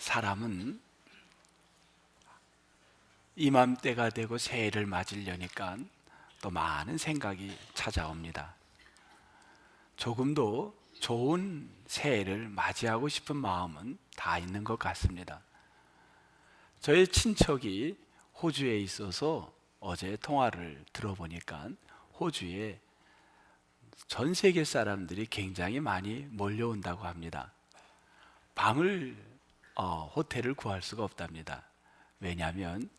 사람은 이맘때가 되고 새해를 맞으려니까 또 많은 생각이 찾아옵니다. 조금도 좋은 새해를 맞이하고 싶은 마음은 다 있는 것 같습니다. 저의 친척이 호주에 있어서 어제 통화를 들어보니까 호주에 전 세계 사람들이 굉장히 많이 몰려온다고 합니다. 호텔을 구할 수가 없답니다. 왜냐하면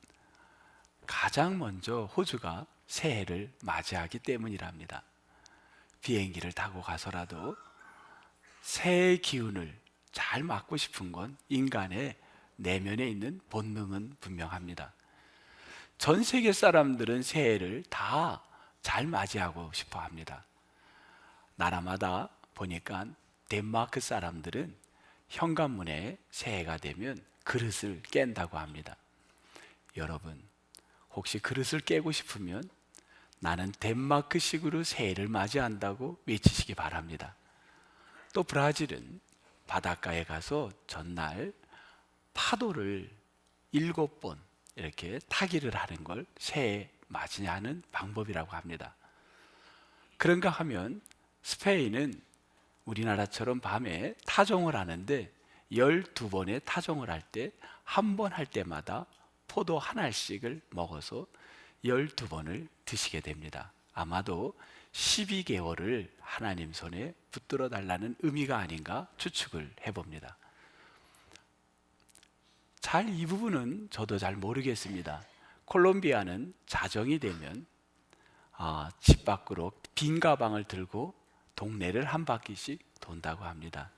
가장 먼저 호주가 새해를 맞이하기 때문이랍니다. 비행기를 타고 가서라도 새해 기운을 잘 맞고 싶은 건 인간의 내면에 있는 본능은 분명합니다. 전 세계 사람들은 새해를 다 잘 맞이하고 싶어 합니다. 나라마다 보니까 덴마크 사람들은 현관문에 새해가 되면 그릇을 깬다고 합니다. 여러분, 혹시 그릇을 깨고 싶으면 나는 덴마크식으로 새해를 맞이한다고 외치시기 바랍니다. 또 브라질은 바닷가에 가서 전날 파도를 7번 이렇게 타기를 하는 걸 새해 맞이하는 방법이라고 합니다. 그런가 하면 스페인은 우리나라처럼 밤에 타종을 하는데 12번의 타종을 할 때 한 번 할 때마다 포도 한 알씩을 먹어서 12번을 드시게 됩니다. 아마도 12개월을 하나님 손에 붙들어 달라는 의미가 아닌가 추측을 해봅니다. 이 부분은 저도 잘 모르겠습니다. 콜롬비아는 자정이 되면 집 밖으로 빈 가방을 들고 동네를 한 바퀴씩 돈다고 합니다.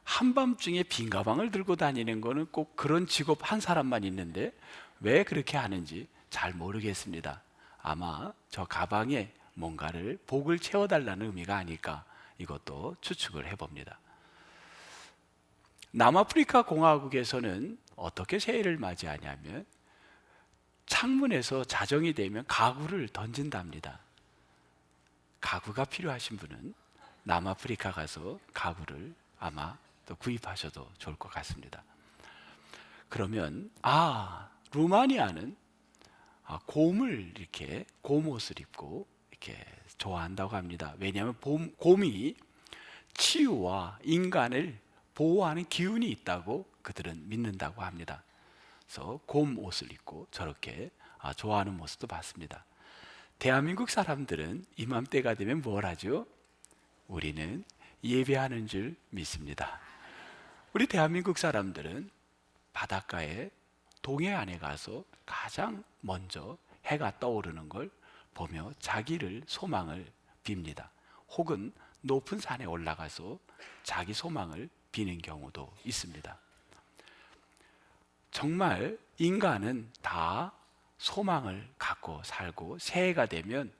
한밤중에 빈 가방을 들고 다니는 거는 꼭 그런 직업 한 사람만 있는데 왜 그렇게 하는지 잘 모르겠습니다. 아마 저 가방에 뭔가를 복을 채워달라는 의미가 아닐까, 이것도 추측을 해봅니다. 남아프리카 공화국에서는 어떻게 새해를 맞이하냐면 창문에서 자정이 되면 가구를 던진답니다. 가구가 필요하신 분은 남아프리카 가서 가구를 아마 또 구입하셔도 좋을 것 같습니다. 그러면 루마니아는 곰옷을 입고 이렇게 좋아한다고 합니다. 왜냐하면 곰이 치유와 인간을 보호하는 기운이 있다고 그들은 믿는다고 합니다. 그래서 곰옷을 입고 저렇게 좋아하는 모습도 봤습니다. 대한민국 사람들은 이맘때가 되면 뭘 하죠? 우리는 예배하는 줄 믿습니다. 우리 대한민국 사람들은 바닷가에 동해안에 가서 가장 먼저 해가 떠오르는 걸 보며 자기를 소망을 빕니다. 혹은 높은 산에 올라가서 자기 소망을 비는 경우도 있습니다. 정말 인간은 다 소망을 갖고 살고 새해가 되면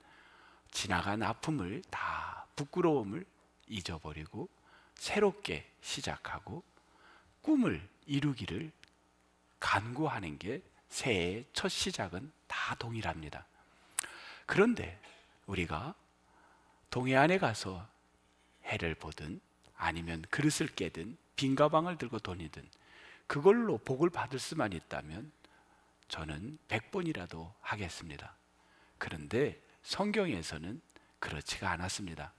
지나간 아픔을 다 부끄러움을 잊어버리고 새롭게 시작하고 꿈을 이루기를 간구하는 게 새해의 첫 시작은 다 동일합니다. 그런데 우리가 동해안에 가서 해를 보든 아니면 그릇을 깨든 빈 가방을 들고 돈이든 그걸로 복을 받을 수만 있다면 저는 100번이라도 하겠습니다. 그런데 성경에서는 그렇지가 않았습니다.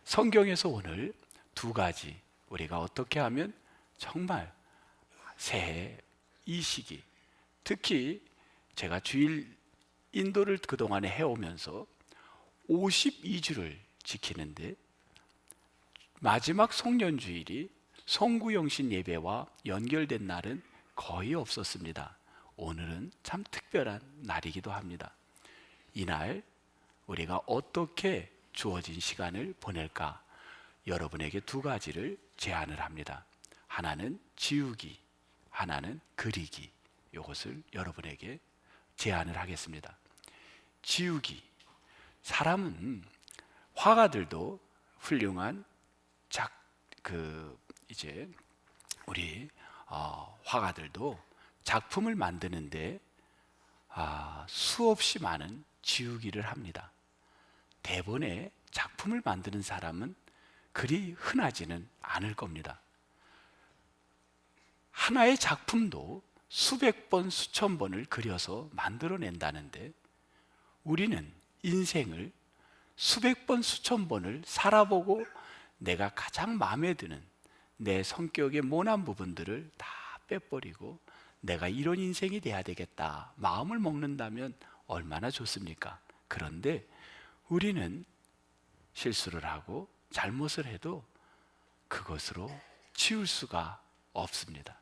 성경에서 오늘 2가지 우리가 어떻게 하면 정말 새해 이 시기, 특히 제가 주일 인도를 그동안에 해오면서 52주를 지키는데 마지막 송년주일이 송구영신 예배와 연결된 날은 거의 없었습니다. 오늘은 참 특별한 날이기도 합니다. 이날 우리가 어떻게 주어진 시간을 보낼까? 여러분에게 2가지를 제안을 합니다. 하나는 지우기, 하나는 그리기. 이것을 여러분에게 제안을 하겠습니다. 지우기. 사람은 화가들도 훌륭한 우리 화가들도 작품을 만드는데 수없이 많은 지우기를 합니다. 대본에 작품을 만드는 사람은 그리 흔하지는 않을 겁니다. 하나의 작품도 수백 번, 수천 번을 그려서 만들어낸다는데 우리는 인생을 수백 번, 수천 번을 살아보고 내가 가장 마음에 드는 내 성격의 모난 부분들을 다 빼버리고 내가 이런 인생이 돼야 되겠다 마음을 먹는다면 얼마나 좋습니까? 그런데 우리는 실수를 하고 잘못을 해도 그것으로 치울 수가 없습니다.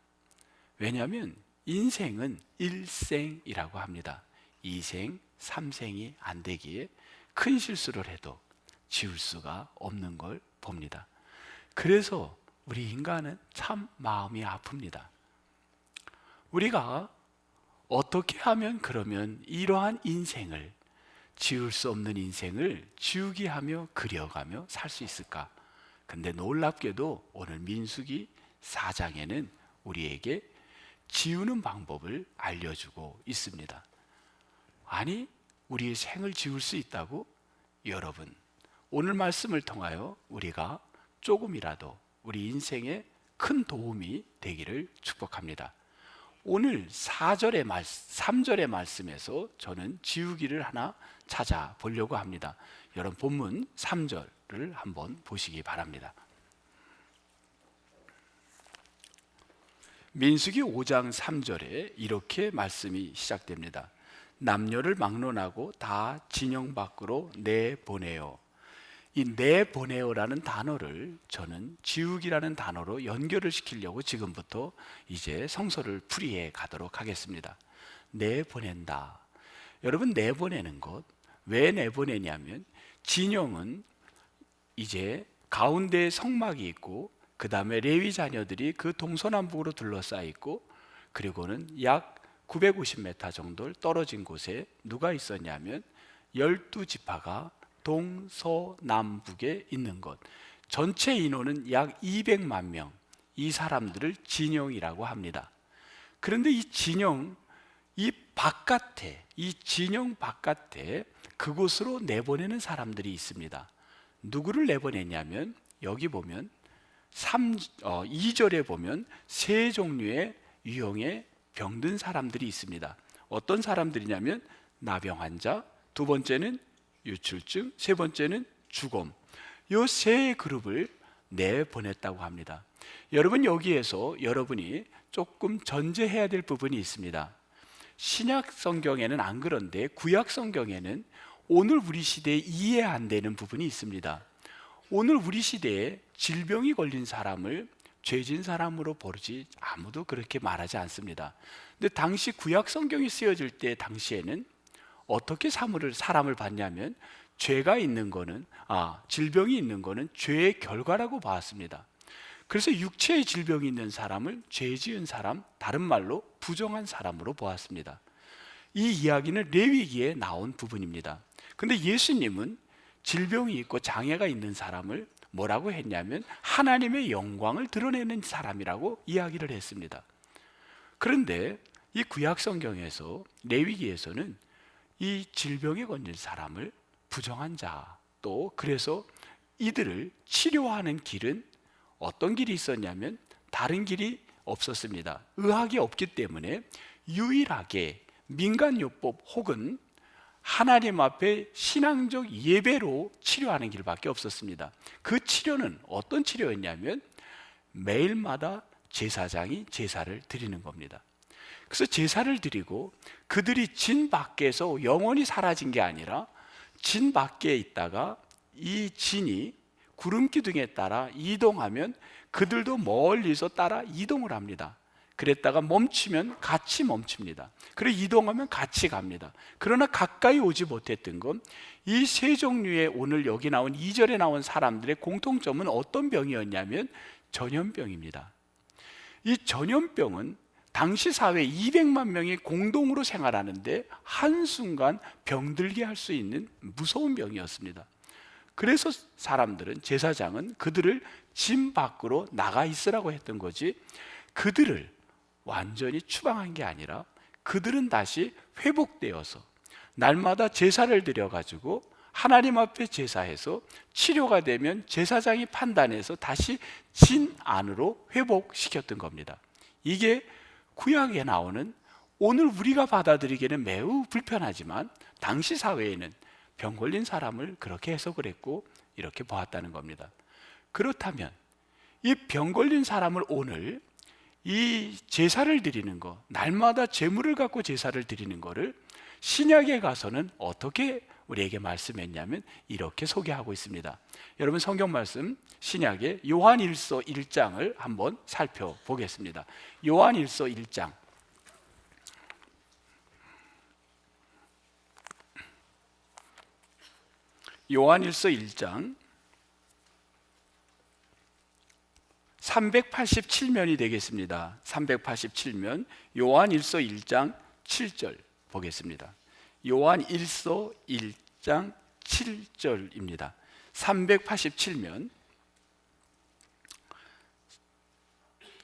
왜냐하면 인생은 일생이라고 합니다. 2생, 3생이 안 되기에 큰 실수를 해도 지울 수가 없는 걸 봅니다. 그래서 우리 인간은 참 마음이 아픕니다. 우리가 어떻게 하면 그러면 이러한 인생을, 지울 수 없는 인생을 지우기 하며 그려가며 살 수 있을까? 근데 놀랍게도 오늘 민수기 4장에는 우리에게 지우는 방법을 알려주고 있습니다. 아니, 우리의 생을 지울 수 있다고? 여러분, 오늘 말씀을 통하여 우리가 조금이라도 우리 인생에 큰 도움이 되기를 축복합니다. 오늘 3절의 말씀에서 저는 지우기를 하나 찾아보려고 합니다. 여러분 본문 3절을 한번 보시기 바랍니다. 민수기 5장 3절에 이렇게 말씀이 시작됩니다. 남녀를 막론하고 다 진영 밖으로 내보내요. 이 내보내요라는 단어를 저는 지우기라는 단어로 연결을 시키려고 지금부터 이제 성서를 풀이해 가도록 하겠습니다. 내보낸다. 여러분, 내보내는 것, 왜 내보내냐면 진영은 이제 가운데에 성막이 있고 그 다음에 레위 자녀들이 그 동서남북으로 둘러싸여 있고 그리고는 약 950m 정도 떨어진 곳에 누가 있었냐면 12지파가 동서남북에 있는 것, 전체 인원은 약 200만 명, 이 사람들을 진영이라고 합니다. 그런데 이 진영, 이 진영 바깥에 그곳으로 내보내는 사람들이 있습니다. 누구를 내보내냐면 여기 보면 2절에 보면 세 종류의 유형의 병든 사람들이 있습니다. 어떤 사람들이냐면 나병 환자, 두 번째는 유출증, 세 번째는 죽음. 이 세 그룹을 내보냈다고 합니다. 여러분, 여기에서 여러분이 조금 전제해야 될 부분이 있습니다. 신약 성경에는 안 그런데 구약 성경에는 오늘 우리 시대에 이해 안 되는 부분이 있습니다. 오늘 우리 시대에 질병이 걸린 사람을 죄진 사람으로 보지 아무도 그렇게 말하지 않습니다. 근데 당시 구약 성경이 쓰여질 때 당시에는 어떻게 사람을 봤냐면 죄가 있는 거는 질병이 있는 거는 죄의 결과라고 봤습니다. 그래서 육체의 질병이 있는 사람을 죄 지은 사람, 다른 말로 부정한 사람으로 보았습니다. 이 이야기는 레위기에 나온 부분입니다. 근데 예수님은 질병이 있고 장애가 있는 사람을 뭐라고 했냐면 하나님의 영광을 드러내는 사람이라고 이야기를 했습니다. 그런데 이 구약 성경에서 레위기에서는 이 질병에 걸린 사람을 부정한 자, 또 그래서 이들을 치료하는 길은 어떤 길이 있었냐면 다른 길이 없었습니다. 의학이 없기 때문에 유일하게 민간요법 혹은 하나님 앞에 신앙적 예배로 치료하는 길밖에 없었습니다. 그 치료는 어떤 치료였냐면 매일마다 제사장이 제사를 드리는 겁니다. 그래서 제사를 드리고 그들이 진 밖에서 영원히 사라진 게 아니라 진 밖에 있다가 이 진이 구름 기둥에 따라 이동하면 그들도 멀리서 따라 이동을 합니다. 그랬다가 멈추면 같이 멈춥니다. 그리고 이동하면 같이 갑니다. 그러나 가까이 오지 못했던 건 이 세 종류의 오늘 여기 나온 2절에 나온 사람들의 공통점은 어떤 병이었냐면 전염병입니다. 이 전염병은 당시 사회 200만 명이 공동으로 생활하는데 한순간 병들게 할 수 있는 무서운 병이었습니다. 그래서 사람들은, 제사장은 그들을 진 밖으로 나가 있으라고 했던 거지, 그들을 완전히 추방한 게 아니라 그들은 다시 회복되어서 날마다 제사를 드려가지고 하나님 앞에 제사해서 치료가 되면 제사장이 판단해서 다시 진 안으로 회복시켰던 겁니다. 이게 구약에 나오는 오늘 우리가 받아들이기에는 매우 불편하지만 당시 사회에는 병 걸린 사람을 그렇게 해석을 했고 이렇게 보았다는 겁니다. 그렇다면 이 병 걸린 사람을 오늘 이 제사를 드리는 거, 날마다 제물을 갖고 제사를 드리는 거를 신약에 가서는 어떻게 우리에게 말씀했냐면 이렇게 소개하고 있습니다. 여러분 성경 말씀 신약의 요한일서 1장을 한번 살펴보겠습니다. 요한일서 1장. 요한일서 1장 387면이 되겠습니다. 387면 요한일서 1장 7절 보겠습니다. 요한일서 1장 7절입니다. 387면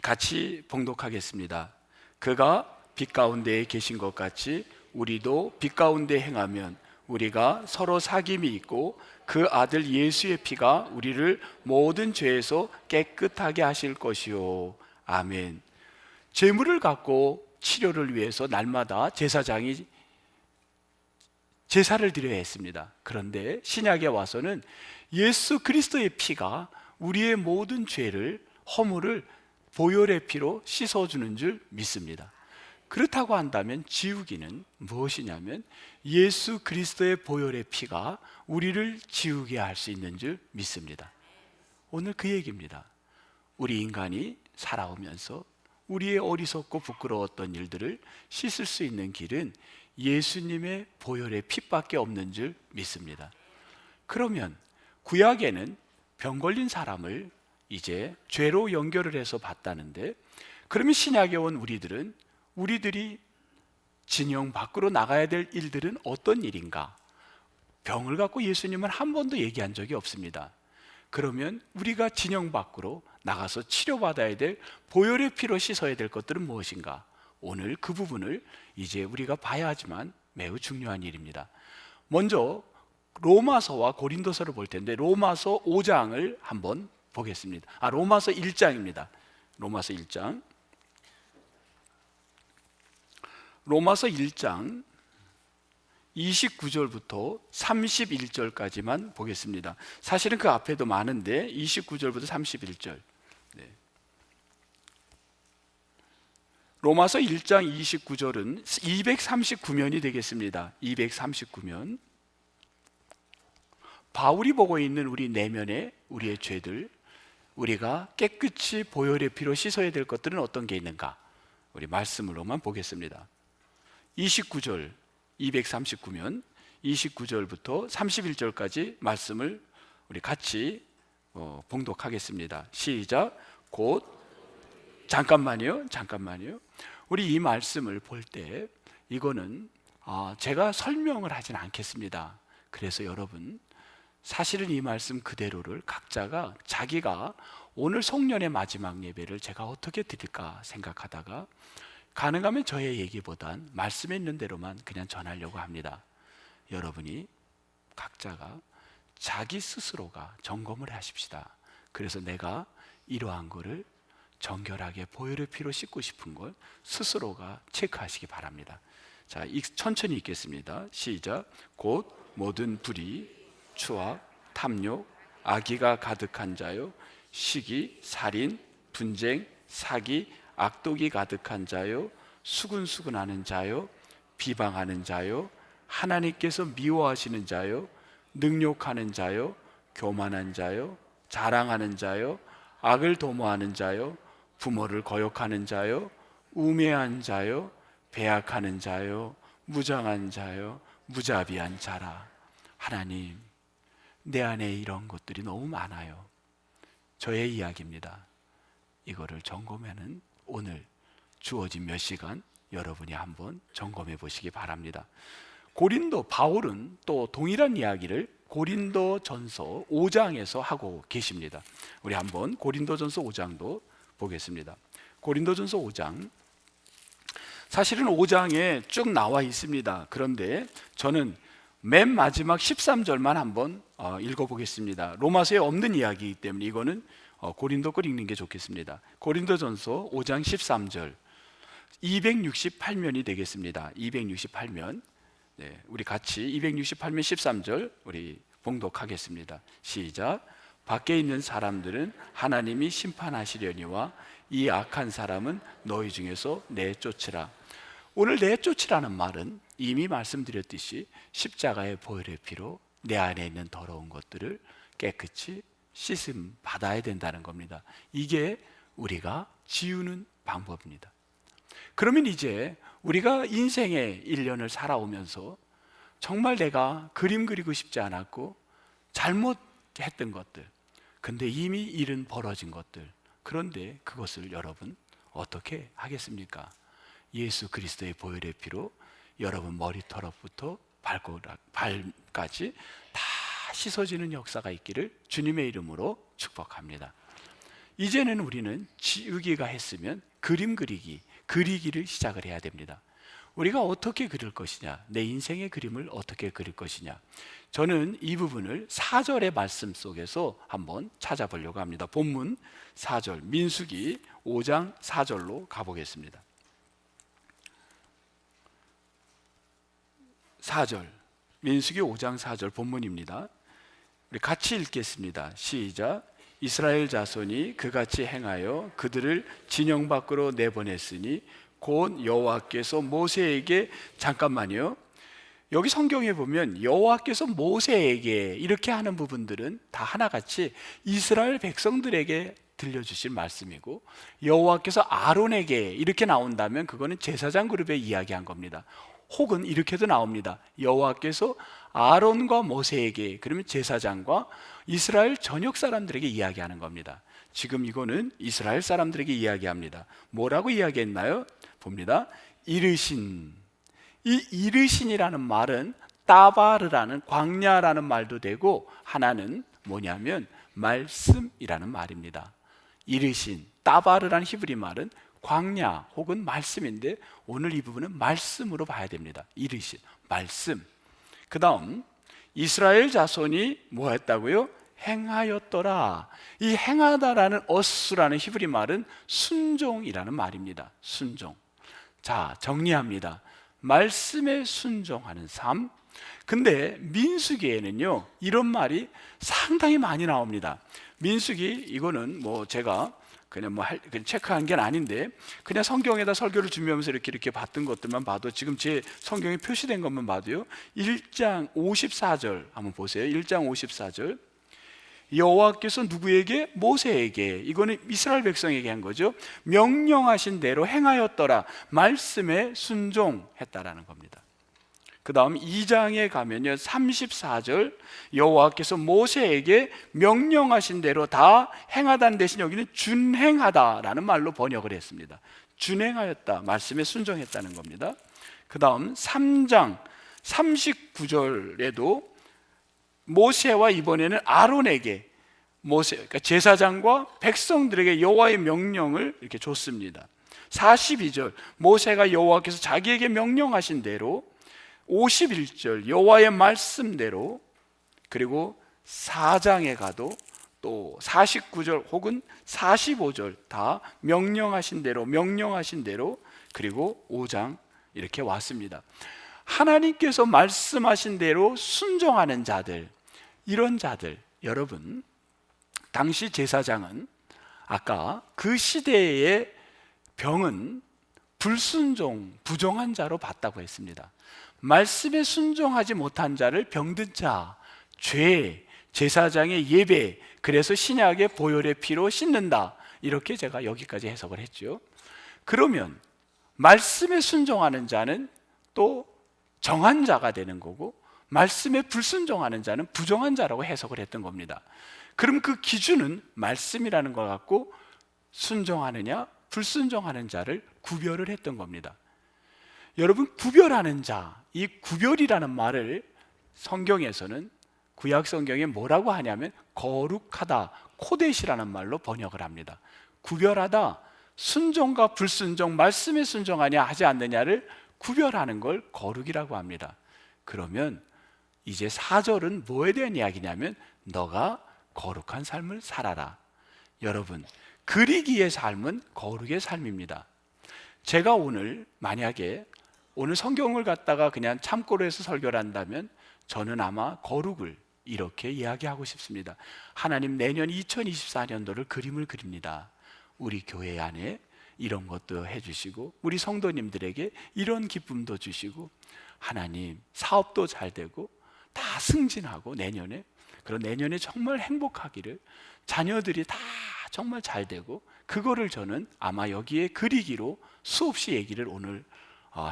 같이 봉독하겠습니다. 그가 빛 가운데에 계신 것 같이 우리도 빛 가운데 행하면 우리가 서로 사귐이 있고 그 아들 예수의 피가 우리를 모든 죄에서 깨끗하게 하실 것이요. 아멘. 제물을 갖고 치료를 위해서 날마다 제사장이 제사를 드려야 했습니다. 그런데 신약에 와서는 예수 그리스도의 피가 우리의 모든 죄를, 허물을 보혈의 피로 씻어주는 줄 믿습니다. 그렇다고 한다면 지우기는 무엇이냐면 예수 그리스도의 보혈의 피가 우리를 지우게 할 수 있는 줄 믿습니다. 오늘 그 얘기입니다. 우리 인간이 살아오면서 우리의 어리석고 부끄러웠던 일들을 씻을 수 있는 길은 예수님의 보혈의 피밖에 없는 줄 믿습니다. 그러면 구약에는 병 걸린 사람을 이제 죄로 연결을 해서 봤다는데, 그러면 신약에 온 우리들이 진영 밖으로 나가야 될 일들은 어떤 일인가? 병을 갖고 예수님은 한 번도 얘기한 적이 없습니다. 그러면 우리가 진영 밖으로 나가서 치료받아야 될, 보혈의 피로 씻어야 될 것들은 무엇인가? 오늘 그 부분을 이제 우리가 봐야 하지만 매우 중요한 일입니다. 먼저 로마서와 고린도서를 볼 텐데 로마서 5장을 한번 보겠습니다. 로마서 1장입니다. 로마서 1장. 로마서 1장 29절부터 31절까지만 보겠습니다. 사실은 그 앞에도 많은데 29절부터 31절. 네. 로마서 1장 29절은 239면이 되겠습니다. 239면. 바울이 보고 있는 우리 내면의 우리의 죄들, 우리가 깨끗이 보혈의 피로 씻어야 될 것들은 어떤 게 있는가? 우리 말씀으로만 보겠습니다. 29절, 239면 29절부터 31절까지 말씀을 우리 같이 봉독하겠습니다. 시작. 곧. 잠깐만요. 우리 이 말씀을 볼 때 이거는 제가 설명을 하진 않겠습니다. 그래서 여러분, 사실은 이 말씀 그대로를 각자가 자기가 오늘 송년의 마지막 예배를 제가 어떻게 드릴까 생각하다가 가능하면 저의 얘기보단 말씀에 있는 대로만 그냥 전하려고 합니다. 여러분이 각자가 자기 스스로가 점검을 하십시다. 그래서 내가 이러한 거를 정결하게 보혈의 피로 씻고 싶은 걸 스스로가 체크하시기 바랍니다. 자, 천천히 읽겠습니다. 시작. 곧 모든 불의, 추악, 탐욕, 악의가 가득한 자요, 시기, 살인, 분쟁, 사기, 악독이 가득한 자요, 수근수근하는 자요, 비방하는 자요, 하나님께서 미워하시는 자요, 능욕하는 자요, 교만한 자요, 자랑하는 자요, 악을 도모하는 자요, 부모를 거역하는 자요, 우매한 자요, 배약하는 자요, 무장한 자요, 무자비한 자라. 하나님, 내 안에 이런 것들이 너무 많아요. 저의 이야기입니다. 이거를 점검하는 오늘 주어진 몇 시간 여러분이 한번 점검해 보시기 바랍니다. 바울은 또 동일한 이야기를 고린도전서 5장에서 하고 계십니다. 우리 한번 고린도전서 5장도 보겠습니다. 고린도전서 5장, 사실은 5장에 쭉 나와 있습니다. 그런데 저는 맨 마지막 13절만 한번 읽어보겠습니다. 로마서에 없는 이야기이기 때문에 이거는 고린도 걸 읽는 게 좋겠습니다. 고린도전서 5장 13절 268면이 되겠습니다. 268면. 네, 우리 같이 268면 13절 우리 봉독하겠습니다. 시작. 밖에 있는 사람들은 하나님이 심판하시려니와 이 악한 사람은 너희 중에서 내쫓으라. 오늘 내쫓으라는 말은 이미 말씀드렸듯이 십자가의 보혈의 피로 내 안에 있는 더러운 것들을 깨끗이 씻음 받아야 된다는 겁니다. 이게 우리가 지우는 방법입니다. 그러면 이제 우리가 인생의 1년을 살아오면서 정말 내가 그림 그리고 싶지 않았고 잘못했던 것들, 근데 이미 일은 벌어진 것들, 그런데 그것을 여러분 어떻게 하겠습니까? 예수 그리스도의 보혈의 피로 여러분 머리털부터 발까지 다 씻어지는 역사가 있기를 주님의 이름으로 축복합니다. 이제는 우리는 지우기가 했으면 그림 그리기를 시작을 해야 됩니다. 우리가 어떻게 그릴 것이냐, 내 인생의 그림을 어떻게 그릴 것이냐, 저는 이 부분을 4절의 말씀 속에서 한번 찾아보려고 합니다. 본문 4절, 민수기 5장 4절로 가보겠습니다. 4절, 민수기 5장 4절 본문입니다. 우리 같이 읽겠습니다. 시작. 이스라엘 자손이 그같이 행하여 그들을 진영 밖으로 내보냈으니 곧 여호와께서 모세에게, 잠깐만요, 여기 성경에 보면 여호와께서 모세에게 이렇게 하는 부분들은 다 하나같이 이스라엘 백성들에게 들려주신 말씀이고, 여호와께서 아론에게 이렇게 나온다면 그거는 제사장 그룹에 이야기한 겁니다. 혹은 이렇게도 나옵니다. 여호와께서 아론과 모세에게, 그러면 제사장과 이스라엘 전역 사람들에게 이야기하는 겁니다. 지금 이거는 이스라엘 사람들에게 이야기합니다. 뭐라고 이야기했나요? 봅니다. 이르신. 이 이르신이라는 말은 따바르라는 광야라는 말도 되고, 하나는 뭐냐면 말씀이라는 말입니다. 이르신, 따바르라는 히브리 말은 광야 혹은 말씀인데, 오늘 이 부분은 말씀으로 봐야 됩니다. 이르신, 말씀. 그 다음 이스라엘 자손이 뭐 했다고요? 행하였더라. 이 행하다라는 어스라는 히브리 말은 순종이라는 말입니다. 순종. 자, 정리합니다. 말씀에 순종하는 삶. 근데 민수기에는요 이런 말이 상당히 많이 나옵니다. 민수기, 이거는 뭐 제가 그냥 체크한 게 아닌데, 그냥 성경에다 설교를 준비하면서 이렇게 봤던 것들만 봐도, 지금 제 성경에 표시된 것만 봐도요, 1장 54절 한번 보세요. 1장 54절. 여호와께서 누구에게? 모세에게, 이거는 이스라엘 백성에게 한 거죠. 명령하신 대로 행하였더라. 말씀에 순종했다라는 겁니다. 그 다음 2장에 가면요 34절, 여호와께서 모세에게 명령하신 대로 다 행하다는 대신 여기는 준행하다라는 말로 번역을 했습니다. 준행하였다, 말씀에 순종했다는 겁니다. 그 다음 3장 39절에도 모세와 이번에는 아론에게, 모세, 그러니까 제사장과 백성들에게 여호와의 명령을 이렇게 줬습니다. 42절, 모세가 여호와께서 자기에게 명령하신 대로, 51절 여호와의 말씀대로, 그리고 4장에 가도 또 49절 혹은 45절 다 명령하신 대로, 그리고 5장 이렇게 왔습니다. 하나님께서 말씀하신 대로 순종하는 자들, 이런 자들, 여러분, 당시 제사장은 아까 그 시대의 병은 불순종, 부정한 자로 봤다고 했습니다. 말씀에 순종하지 못한 자를 병든 자, 죄, 제사장의 예배, 그래서 신약의 보혈의 피로 씻는다, 이렇게 제가 여기까지 해석을 했죠. 그러면 말씀에 순종하는 자는 또 정한 자가 되는 거고, 말씀에 불순종하는 자는 부정한 자라고 해석을 했던 겁니다. 그럼 그 기준은 말씀이라는 것 같고, 순종하느냐 불순종하는 자를 구별을 했던 겁니다. 여러분, 구별하는 자, 이 구별이라는 말을 성경에서는, 구약 성경에 뭐라고 하냐면 거룩하다, 코데시라는 말로 번역을 합니다. 구별하다, 순종과 불순종, 말씀에 순종하냐 하지 않느냐를 구별하는 걸 거룩이라고 합니다. 그러면 이제 4절은 뭐에 대한 이야기냐면 너가 거룩한 삶을 살아라. 여러분, 그리기의 삶은 거룩의 삶입니다. 제가 오늘 만약에 오늘 성경을 갖다가 그냥 참고로 해서 설교를 한다면 저는 아마 거룩을 이렇게 이야기하고 싶습니다. 하나님, 내년 2024년도를 그림을 그립니다. 우리 교회 안에 이런 것도 해주시고 우리 성도님들에게 이런 기쁨도 주시고 하나님, 사업도 잘 되고 다 승진하고 그런 내년에 정말 행복하기를, 자녀들이 다 정말 잘 되고, 그거를 저는 아마 여기에 그리기로 수없이 얘기를 오늘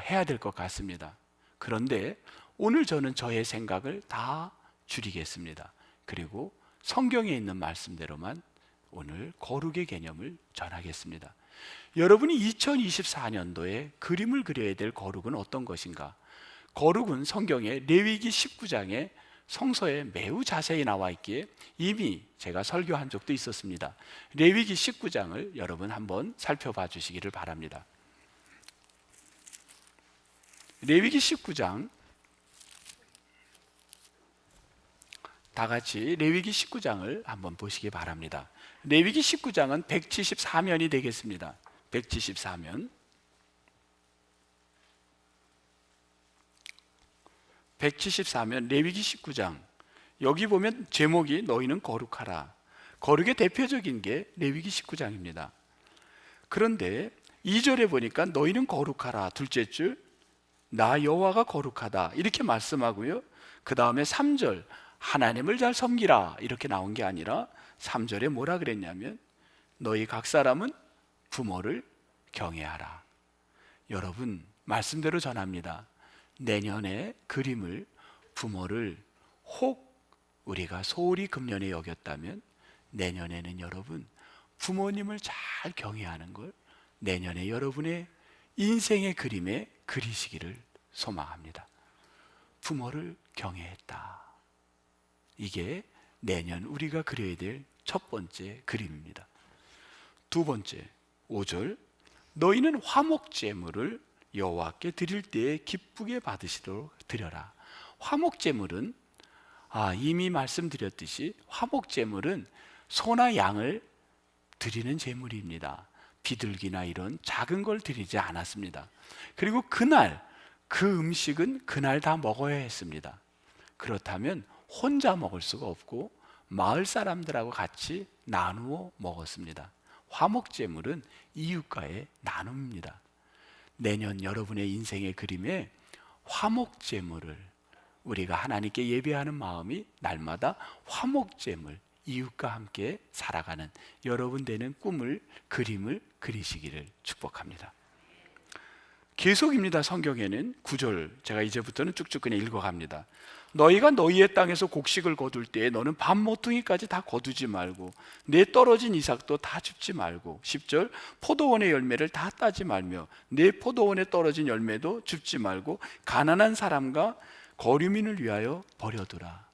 해야 될 것 같습니다. 그런데 오늘 저는 저의 생각을 다 줄이겠습니다. 그리고 성경에 있는 말씀대로만 오늘 거룩의 개념을 전하겠습니다. 여러분이 2024년도에 그림을 그려야 될 거룩은 어떤 것인가? 거룩은 성경의 레위기 19장에 성서에 매우 자세히 나와 있기에 이미 제가 설교한 적도 있었습니다. 레위기 19장을 여러분 한번 살펴봐 주시기를 바랍니다. 레위기 19장, 다 같이 레위기 19장을 한번 보시기 바랍니다. 레위기 19장은 174면이 되겠습니다. 174면. 174면 레위기 19장. 여기 보면 제목이 너희는 거룩하라. 거룩의 대표적인 게 레위기 19장입니다. 그런데 2절에 보니까 너희는 거룩하라. 둘째 줄, 나 여호와가 거룩하다. 이렇게 말씀하고요. 그 다음에 3절, 하나님을 잘 섬기라. 이렇게 나온 게 아니라 3절에 뭐라 그랬냐면 너희 각 사람은 부모를 경외하라. 여러분, 말씀대로 전합니다. 내년에 그림을, 부모를 혹 우리가 소홀히 금년에 여겼다면 내년에는 여러분 부모님을 잘 경외하는 걸 내년에 여러분의 인생의 그림에 그리시기를 소망합니다. 부모를 경외했다. 이게 내년 우리가 그려야 될 첫 번째 그림입니다. 두 번째, 5절, 너희는 화목제물을 여호와께 드릴 때에 기쁘게 받으시도록 드려라. 화목제물은 이미 말씀드렸듯이 화목제물은 소나 양을 드리는 제물입니다. 비둘기나 이런 작은 걸 드리지 않았습니다. 그리고 그날 그 음식은 그날 다 먹어야 했습니다. 그렇다면 혼자 먹을 수가 없고 마을 사람들하고 같이 나누어 먹었습니다. 화목제물은 이웃과의 나눔입니다. 내년 여러분의 인생의 그림에 화목제물을, 우리가 하나님께 예배하는 마음이 날마다 화목제물, 이웃과 함께 살아가는 여러분 되는 꿈을, 그림을 그리시기를 축복합니다. 계속입니다. 성경에는 9절, 제가 이제부터는 쭉쭉 그냥 읽어갑니다. 너희가 너희의 땅에서 곡식을 거둘 때에 너는 밥 모퉁이까지 다 거두지 말고 내 떨어진 이삭도 다 줍지 말고, 10절, 포도원의 열매를 다 따지 말며 내 포도원에 떨어진 열매도 줍지 말고 가난한 사람과 거류민을 위하여 버려두라.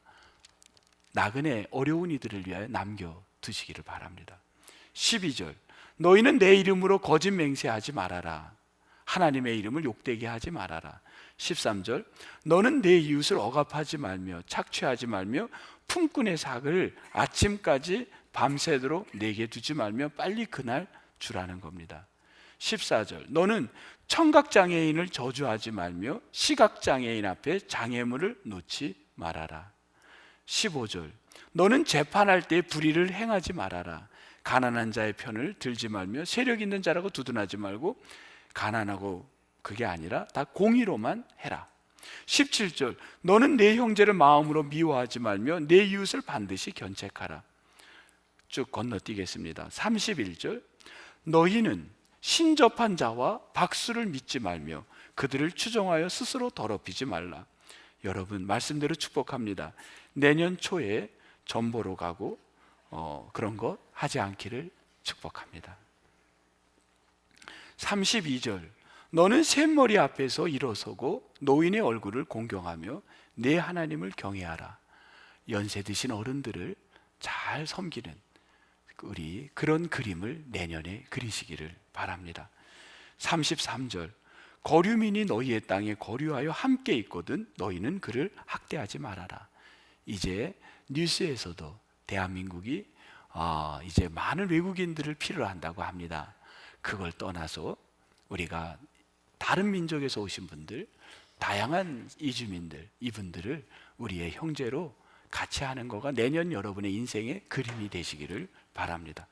나그네 어려운 이들을 위하여 남겨두시기를 바랍니다. 12절, 너희는 내 이름으로 거짓 맹세하지 말아라. 하나님의 이름을 욕되게 하지 말아라. 13절, 너는 내 이웃을 억압하지 말며 착취하지 말며 품꾼의 삭을 아침까지 밤새도록 내게 두지 말며 빨리 그날 주라는 겁니다. 14절, 너는 청각장애인을 저주하지 말며 시각장애인 앞에 장애물을 놓지 말아라. 15절, 너는 재판할 때 불의를 행하지 말아라. 가난한 자의 편을 들지 말며 세력 있는 자라고 두둔하지 말고 가난하고 그게 아니라 다 공의로만 해라. 17절, 너는 내 형제를 마음으로 미워하지 말며 내 이웃을 반드시 견책하라. 쭉 건너뛰겠습니다. 31절, 너희는 신접한 자와 박수를 믿지 말며 그들을 추종하여 스스로 더럽히지 말라. 여러분, 말씀대로 축복합니다. 내년 초에 전보로 가고 그런 것 하지 않기를 축복합니다. 32절, 너는 샘머리 앞에서 일어서고 노인의 얼굴을 공경하며 내 하나님을 경외하라. 연세 드신 어른들을 잘 섬기는 우리 그런 그림을 내년에 그리시기를 바랍니다. 33절, 거류민이 너희의 땅에 거류하여 함께 있거든 너희는 그를 학대하지 말아라. 이제 뉴스에서도 대한민국이 이제 많은 외국인들을 필요로 한다고 합니다. 그걸 떠나서 우리가 다른 민족에서 오신 분들, 다양한 이주민들, 이분들을 우리의 형제로 같이 하는 거가 내년 여러분의 인생의 그림이 되시기를 바랍니다.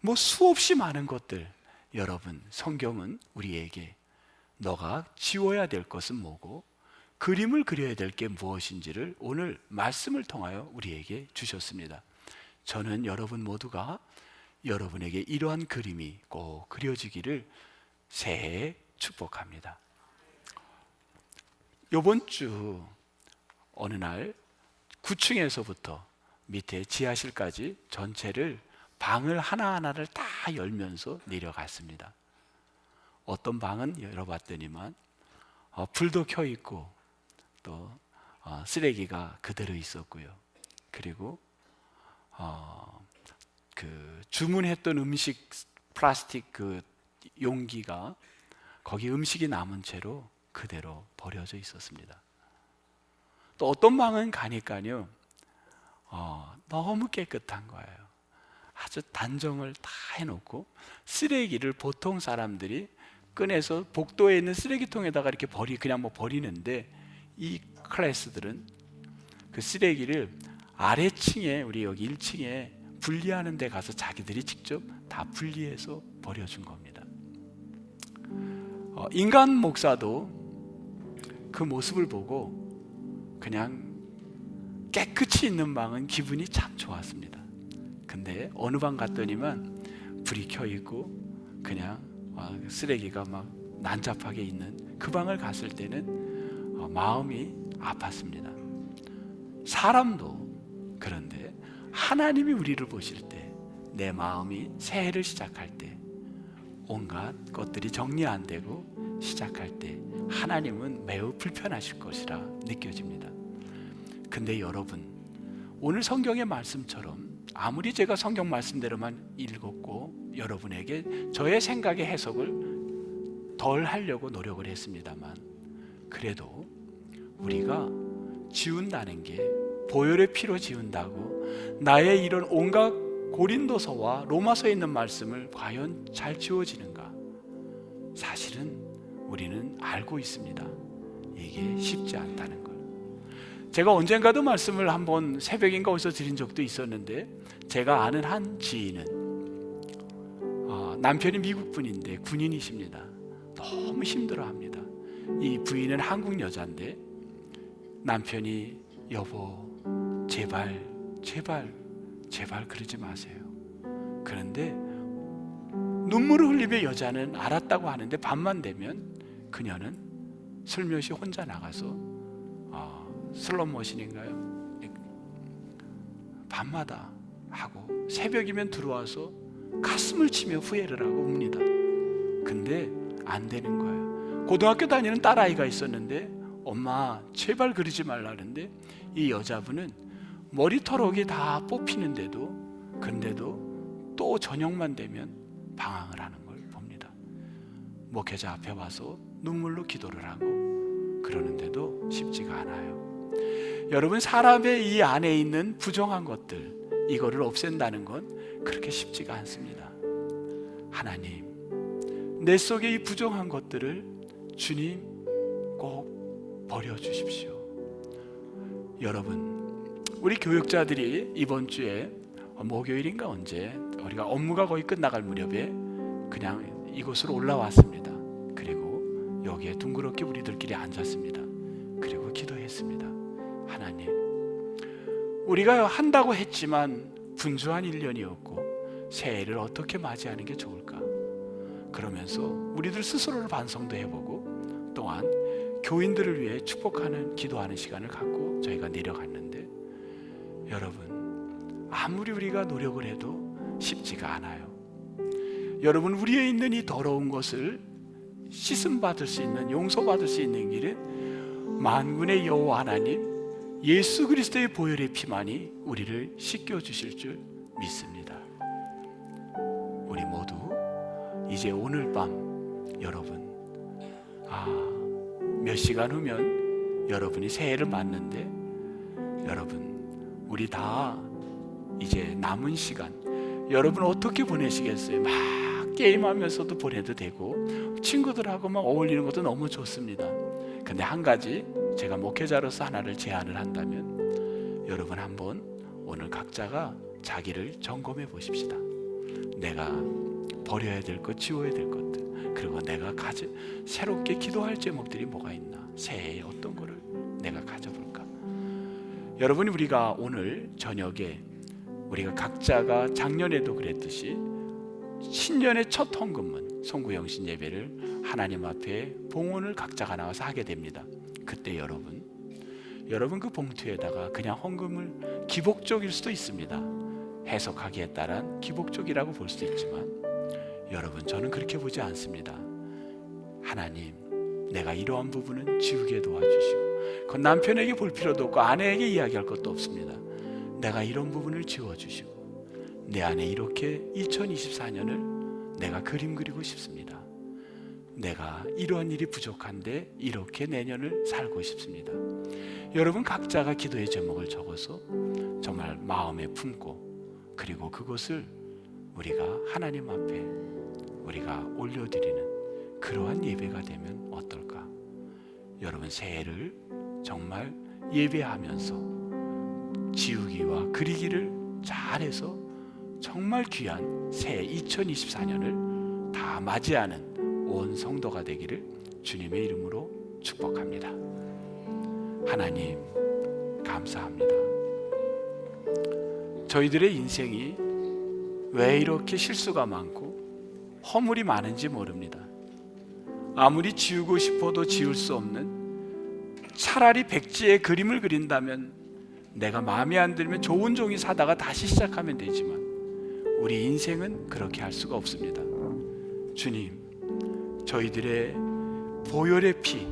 뭐 수없이 많은 것들, 여러분, 성경은 우리에게 너가 지워야 될 것은 뭐고 그림을 그려야 될 게 무엇인지를 오늘 말씀을 통하여 우리에게 주셨습니다. 저는 여러분 모두가 여러분에게 이러한 그림이 꼭 그려지기를 새해에 축복합니다. 이번 주 어느 날 9층에서부터 밑에 지하실까지 전체를 방을 하나하나를 다 열면서 내려갔습니다. 어떤 방은 열어봤더니만 불도 켜 있고 또 쓰레기가 그대로 있었고요. 그리고 그 주문했던 음식 플라스틱 그 용기가 거기 음식이 남은 채로 그대로 버려져 있었습니다. 또 어떤 방은 가니까요, 너무 깨끗한 거예요. 아주 단정을 다 해놓고 쓰레기를 보통 사람들이 꺼내서 복도에 있는 쓰레기통에다가 이렇게 그냥 뭐 버리는데, 이 클래스들은 그 쓰레기를 아래층에, 우리 여기 1층에 분리하는 데 가서 자기들이 직접 다 분리해서 버려준 겁니다. 인간 목사도 그 모습을 보고 그냥 깨끗이 있는 방은 기분이 참 좋았습니다. 근데 어느 방 갔더니만 불이 켜 있고 그냥 쓰레기가 막 난잡하게 있는 그 방을 갔을 때는 마음이 아팠습니다. 사람도 그런데 하나님이 우리를 보실 때, 내 마음이 새해를 시작할 때, 온갖 것들이 정리 안 되고 시작할 때 하나님은 매우 불편하실 것이라 느껴집니다. 근데 여러분, 오늘 성경의 말씀처럼 아무리 제가 성경 말씀대로만 읽었고 여러분에게 저의 생각의 해석을 덜 하려고 노력을 했습니다만, 그래도 우리가 지운다는 게 보혈의 피로 지운다고 나의 이런 온갖 고린도서와 로마서에 있는 말씀을 과연 잘 지워지는가? 사실은 우리는 알고 있습니다. 이게 쉽지 않다는 걸. 제가 언젠가도 말씀을 한번 새벽인가 어디서 드린 적도 있었는데, 제가 아는 한 지인은 남편이 미국 분인데 군인이십니다. 너무 힘들어합니다. 이 부인은 한국 여자인데 남편이 여보 제발 그러지 마세요. 그런데 눈물을 흘리며 여자는 알았다고 하는데 밤만 되면 그녀는 슬며시 혼자 나가서 슬롯머신인가요? 밤마다 하고 새벽이면 들어와서 가슴을 치며 후회를 하고 웁니다. 근데 안 되는 거예요. 고등학교 다니는 딸아이가 있었는데 엄마 제발 그러지 말라는데 이 여자분은 머리털옥이 다 뽑히는데도, 근데도 또 저녁만 되면 방황을 하는 걸 봅니다. 목회자 앞에 와서 눈물로 기도를 하고 그러는데도 쉽지가 않아요. 여러분, 사람의 이 안에 있는 부정한 것들, 이거를 없앤다는 건 그렇게 쉽지가 않습니다. 하나님, 내 속에 이 부정한 것들을 주님 꼭 버려주십시오. 여러분, 우리 교육자들이 이번 주에 목요일인가 언제 우리가 업무가 거의 끝나갈 무렵에 그냥 이곳으로 올라왔습니다. 그리고 여기에 둥그렇게 우리들끼리 앉았습니다. 그리고 기도했습니다. 하나님, 우리가 한다고 했지만 분주한 1년이었고 새해를 어떻게 맞이하는 게 좋을까? 그러면서 우리들 스스로를 반성도 해보고 또한 교인들을 위해 축복하는 기도하는 시간을 갖고 저희가 내려갔는데, 여러분, 아무리 우리가 노력을 해도 쉽지가 않아요. 여러분, 우리에 있는 이 더러운 것을 씻음받을 수 있는, 용서받을 수 있는 길은 만군의 여호와 하나님 예수 그리스도의 보혈의 피만이 우리를 씻겨주실 줄 믿습니다. 우리 모두 이제 오늘 밤 여러분, 몇 시간 후면 여러분이 새해를 맞는데, 여러분, 우리 다 이제 남은 시간 여러분 어떻게 보내시겠어요? 막 게임하면서도 보내도 되고 친구들하고 막 어울리는 것도 너무 좋습니다. 근데 한 가지 제가 목회자로서 하나를 제안을 한다면, 여러분 한번 오늘 각자가 자기를 점검해 보십시다. 내가 버려야 될 것, 지워야 될 것들, 그리고 내가 새롭게 기도할 제목들이 뭐가 있나, 새해에 어떤 거를 내가 가져볼까. 여러분이 우리가 오늘 저녁에 우리가 각자가 작년에도 그랬듯이 신년의 첫 헌금은 송구영신 예배를 하나님 앞에 봉헌을 각자가 나와서 하게 됩니다. 그때 여러분 그 봉투에다가 그냥 헌금을, 기복적일 수도 있습니다. 해석하기에 따른 기복적이라고 볼 수도 있지만, 여러분 저는 그렇게 보지 않습니다. 하나님, 내가 이러한 부분은 지우게 도와주시고, 그건 남편에게 볼 필요도 없고 아내에게 이야기할 것도 없습니다. 내가 이런 부분을 지워주시고 내 안에 이렇게 2024년을 내가 그림 그리고 싶습니다. 내가 이러한 일이 부족한데 이렇게 내년을 살고 싶습니다. 여러분 각자가 기도의 제목을 적어서 정말 마음에 품고, 그리고 그것을 우리가 하나님 앞에 우리가 올려드리는 그러한 예배가 되면 어떨까. 여러분 새해를 정말 예배하면서 지우기와 그리기를 잘해서 정말 귀한 새해 2024년을 다 맞이하는 온 성도가 되기를 주님의 이름으로 축복합니다. 하나님 감사합니다. 저희들의 인생이 왜 이렇게 실수가 많고 허물이 많은지 모릅니다. 아무리 지우고 싶어도 지울 수 없는, 차라리 백지에 그림을 그린다면 내가 마음에 안 들면 좋은 종이 사다가 다시 시작하면 되지만 우리 인생은 그렇게 할 수가 없습니다. 주님, 저희들의 보혈의 피,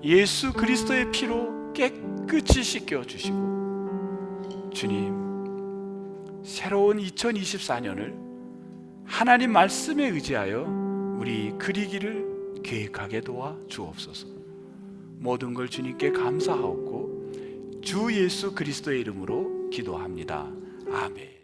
예수 그리스도의 피로 깨끗이 씻겨주시고, 주님, 새로운 2024년을 하나님 말씀에 의지하여 우리 그리기를 계획하게 도와 주옵소서. 모든 걸 주님께 감사하옵고 주 예수 그리스도의 이름으로 기도합니다. 아멘.